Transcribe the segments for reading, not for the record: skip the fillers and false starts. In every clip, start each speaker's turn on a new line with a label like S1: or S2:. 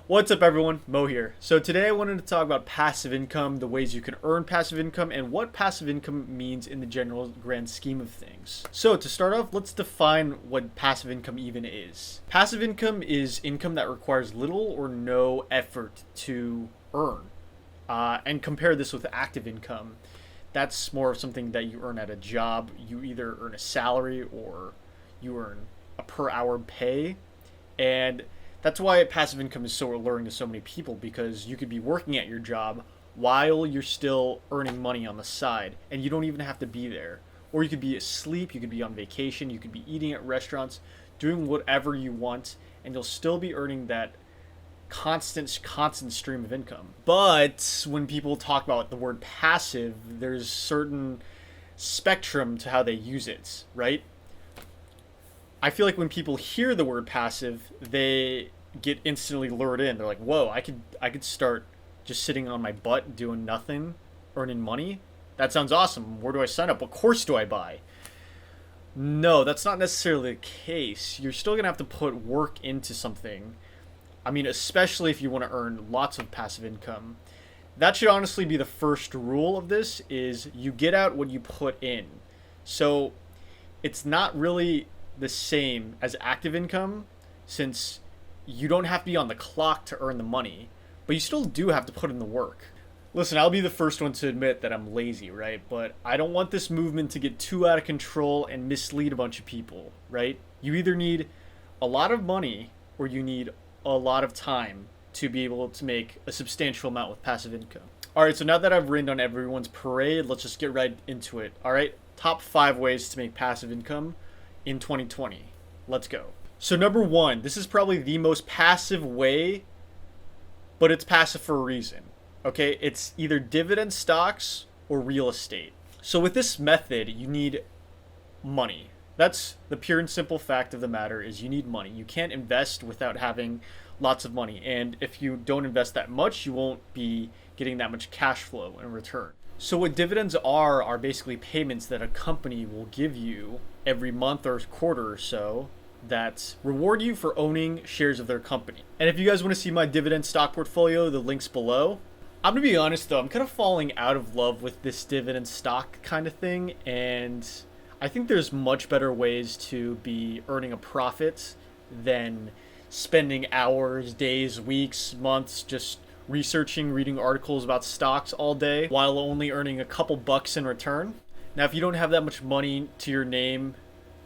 S1: What's up everyone, Mo here. So today I wanted to talk about passive income, the ways you can earn passive income, and what passive income means in the general grand scheme of things. So to start off, let's define what passive income even is. Passive income is income that requires little or no effort to earn. And compare this with active income. That's more of something that you earn at a job. You either earn a salary or you earn a per hour pay. And that's why passive income is so alluring to so many people, because you could be working at your job while you're still earning money on the side, and you don't even have to be there. Or you could be asleep, you could be on vacation, you could be eating at restaurants, doing whatever you want, and you'll still be earning that constant stream of income. But when people talk about the word passive, there's certain spectrum to how they use it, right? I feel like when people hear the word passive, they get instantly lured in. They're like, "Whoa, I could start just sitting on my butt doing nothing, earning money. That sounds awesome. Where do I sign up? What course do I buy?" No, that's not necessarily the case. You're still going to have to put work into something. I mean, especially if you want to earn lots of passive income. That should honestly be the first rule of this, is you get out what you put in. So it's not really the same as active income, since you don't have to be on the clock to earn the money, but you still do have to put in the work. Listen, I'll be the first one to admit that I'm lazy, right? But I don't want this movement to get too out of control and mislead a bunch of people, right? You either need a lot of money or you need a lot of time to be able to make a substantial amount with passive income. All right, so now that I've rained on everyone's parade, let's just get right into it. All right, top 5 ways to make passive income in 2020. Let's go. So number 1, this is probably the most passive way, but it's passive for a reason. Okay, it's either dividend stocks or real estate. So with this method, you need money. That's the pure and simple fact of the matter, is you need money. You can't invest without having lots of money. And if you don't invest that much, you won't be getting that much cash flow in return. So what dividends are basically payments that a company will give you every month or quarter or so that reward you for owning shares of their company. And if you guys want to see my dividend stock portfolio, the link's below. I'm going to be honest though, I'm kind of falling out of love with this dividend stock kind of thing, and I think there's much better ways to be earning a profit than spending hours, days, weeks, months just researching, reading articles about stocks all day while only earning a couple bucks in return. Now, if you don't have that much money to your name,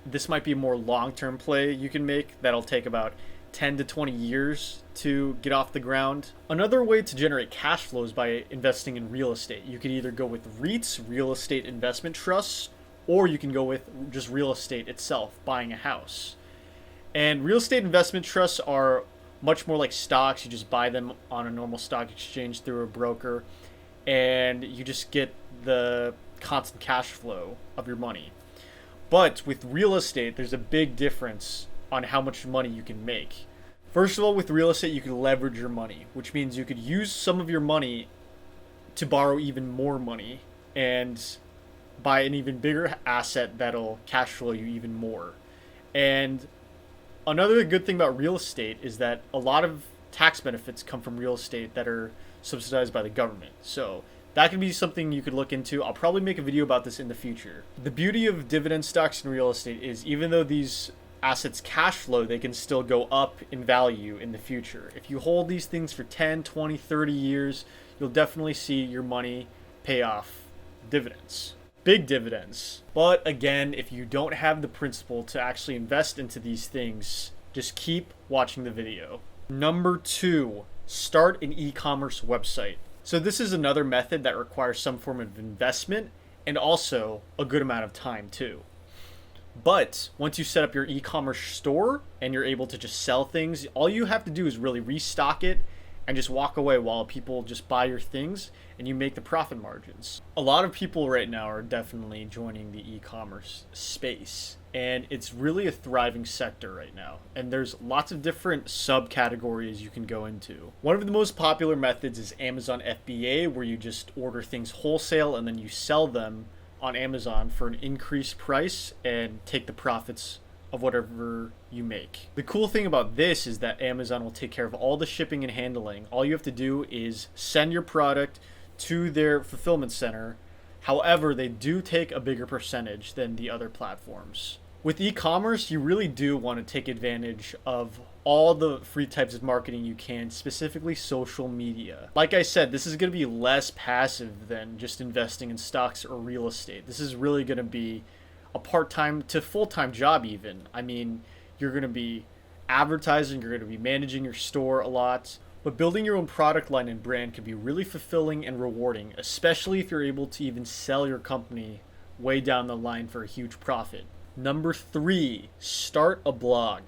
S1: this might be a more long-term play you can make that'll take about 10 to 20 years to get off the ground. Another way to generate cash flow is by investing in real estate. You could either go with REITs, real estate investment trusts, or you can go with just real estate itself, buying a house. And real estate investment trusts are much more like stocks. You just buy them on a normal stock exchange through a broker, and you just get the constant cash flow of your money. But with real estate, there's a big difference on how much money you can make. First of all, with real estate, you can leverage your money, which means you could use some of your money to borrow even more money and buy an even bigger asset that'll cash flow you even more. And another good thing about real estate is that a lot of tax benefits come from real estate that are subsidized by the government. So that could be something you could look into. I'll probably make a video about this in the future. The beauty of dividend stocks and real estate is, even though these assets cash flow, they can still go up in value in the future. If you hold these things for 10, 20, 30 years, you'll definitely see your money pay off dividends. Big dividends. But again, if you don't have the principle to actually invest into these things, just keep watching the video. Number 2, start an e-commerce website. So this is another method that requires some form of investment and also a good amount of time too. But once you set up your e-commerce store and you're able to just sell things, all you have to do is really restock it and just walk away while people just buy your things, and you make the profit margins. A lot of people right now are definitely joining the e-commerce space, and it's really a thriving sector right now. And there's lots of different subcategories you can go into. One of the most popular methods is Amazon FBA, where you just order things wholesale and then you sell them on Amazon for an increased price and take the profits of whatever you make. The cool thing about this is that Amazon will take care of all the shipping and handling. All you have to do is send your product to their fulfillment center. However, they do take a bigger percentage than the other platforms. With e-commerce, you really do want to take advantage of all the free types of marketing you can, specifically social media. Like I said, this is going to be less passive than just investing in stocks or real estate. This is really going to be a part-time to full-time job even. I mean, you're going to be advertising, you're going to be managing your store a lot. But building your own product line and brand can be really fulfilling and rewarding, especially if you're able to even sell your company way down the line for a huge profit. Number 3, start a blog.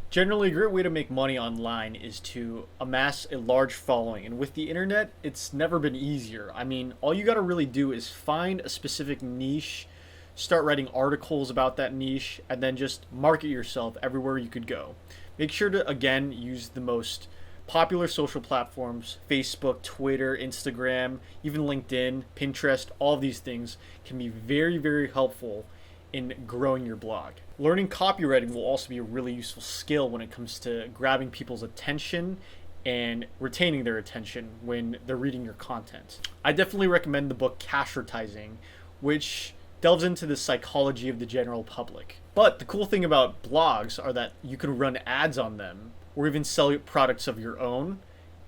S1: Generally, a great way to make money online is to amass a large following. And with the internet, it's never been easier. I mean, all you got to really do is find a specific niche, start writing articles about that niche, and then just market yourself everywhere you could go. Make sure to, again, use the most popular social platforms: Facebook, Twitter, Instagram, even LinkedIn, Pinterest. All of these things can be very, very helpful in growing your blog. Learning copywriting will also be a really useful skill when it comes to grabbing people's attention and retaining their attention when they're reading your content. I definitely recommend the book Cashvertising, which delves into the psychology of the general public. But the cool thing about blogs are that you can run ads on them or even sell products of your own,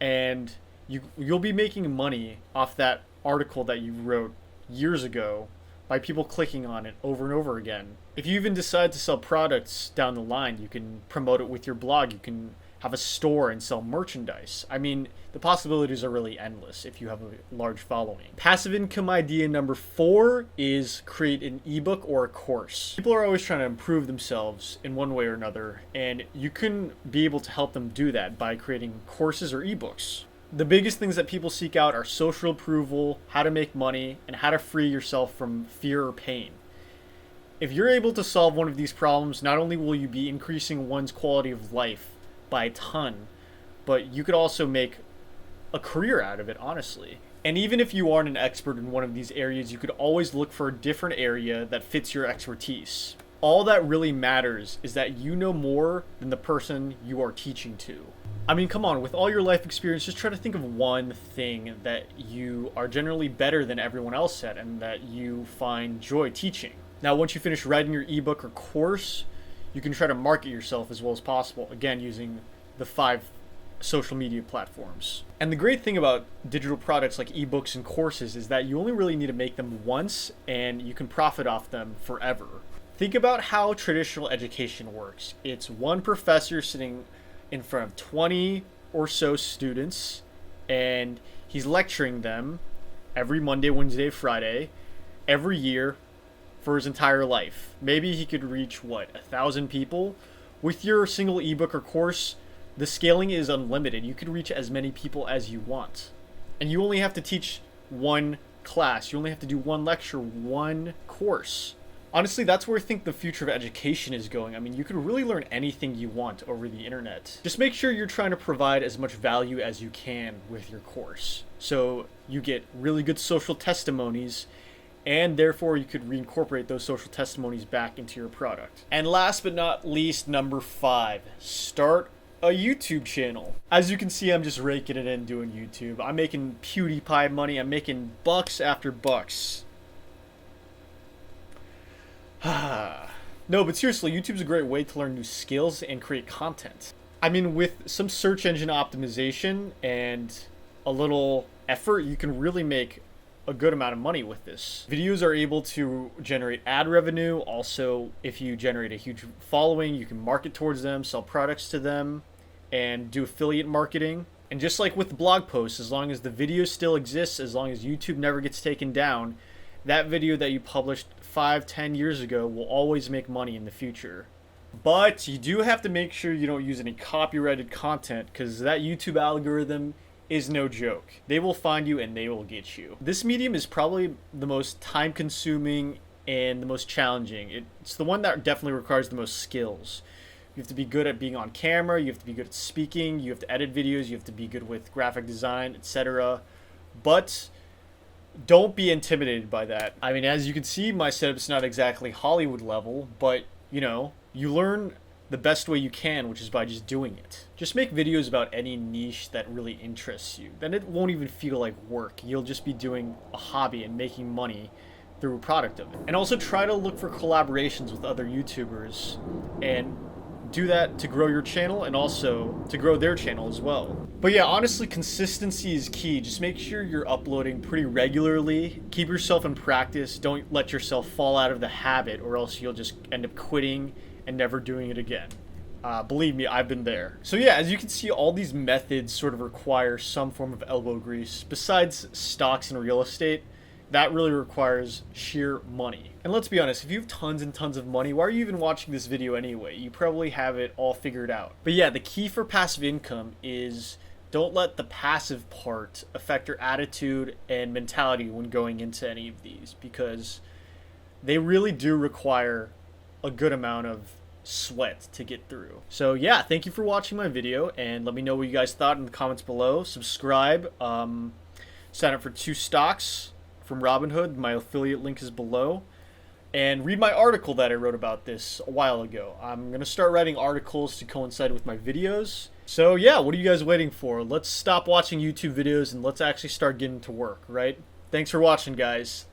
S1: and you'll be making money off that article that you wrote years ago by people clicking on it over and over again. If you even decide to sell products down the line, you can promote it with your blog. You can have a store and sell merchandise. I mean, the possibilities are really endless if you have a large following. Passive income idea number 4 is create an ebook or a course. People are always trying to improve themselves in one way or another, and you can be able to help them do that by creating courses or ebooks. The biggest things that people seek out are social approval, how to make money, and how to free yourself from fear or pain. If you're able to solve one of these problems, not only will you be increasing one's quality of life by a ton, but you could also make a career out of it, honestly. And even if you aren't an expert in one of these areas, you could always look for a different area that fits your expertise. All that really matters is that you know more than the person you are teaching to. I mean, come on, with all your life experience, just try to think of one thing that you are generally better than everyone else at and that you find joy teaching. Now, once you finish writing your ebook or course, you can try to market yourself as well as possible, again, using the 5 social media platforms. And the great thing about digital products like ebooks and courses is that you only really need to make them once and you can profit off them forever. Think about how traditional education works. It's one professor sitting in front of 20 or so students, and he's lecturing them every Monday, Wednesday, Friday, every year for his entire life. Maybe he could reach, 1,000 people? With your single ebook or course, the scaling is unlimited. You could reach as many people as you want. And you only have to teach one class. You only have to do one lecture, one course. Honestly, that's where I think the future of education is going. I mean, you can really learn anything you want over the internet. Just make sure you're trying to provide as much value as you can with your course. So you get really good social testimonies, and therefore you could reincorporate those social testimonies back into your product. And last but not least, number 5, start a YouTube channel. As you can see, I'm just raking it in doing YouTube. I'm making PewDiePie money. I'm making bucks after bucks. No, but seriously, YouTube's a great way to learn new skills and create content. I mean, with some search engine optimization and a little effort, you can really make a good amount of money with this. Videos are able to generate ad revenue. Also, if you generate a huge following, you can market towards them, sell products to them, and do affiliate marketing. And just like with blog posts, as long as the video still exists, as long as YouTube never gets taken down, that video that you published 5-10 years ago will always make money in the future. But you do have to make sure you don't use any copyrighted content, because that YouTube algorithm is no joke. They will find you and they will get you. This medium is probably the most time consuming and the most challenging. It's the one that definitely requires the most skills. You have to be good at being on camera, you have to be good at speaking, you have to edit videos, you have to be good with graphic design, etc. But don't be intimidated by that. I mean, as you can see, my setup's not exactly Hollywood level, but you you learn the best way you can, which is by just doing it. Just make videos about any niche that really interests you. Then it won't even feel like work. You'll just be doing a hobby and making money through a product of it. And also try to look for collaborations with other YouTubers and do that to grow your channel and also to grow their channel as well. But yeah, honestly, consistency is key. Just make sure you're uploading pretty regularly. Keep yourself in practice. Don't let yourself fall out of the habit, or else you'll just end up quitting and never doing it again. Believe me, I've been there. So yeah, as you can see, all these methods sort of require some form of elbow grease. Besides stocks and real estate, that really requires sheer money. And let's be honest, if you have tons and tons of money, why are you even watching this video anyway? You probably have it all figured out. But yeah, the key for passive income is don't let the passive part affect your attitude and mentality when going into any of these, because they really do require a good amount of sweat to get through. So yeah, thank you for watching my video, and let me know what you guys thought in the comments below. Subscribe, sign up for 2 stocks from Robinhood. My affiliate link is below. And read my article that I wrote about this a while ago. I'm going to start writing articles to coincide with my videos. So yeah, what are you guys waiting for? Let's stop watching YouTube videos and let's actually start getting to work, right? Thanks for watching, guys.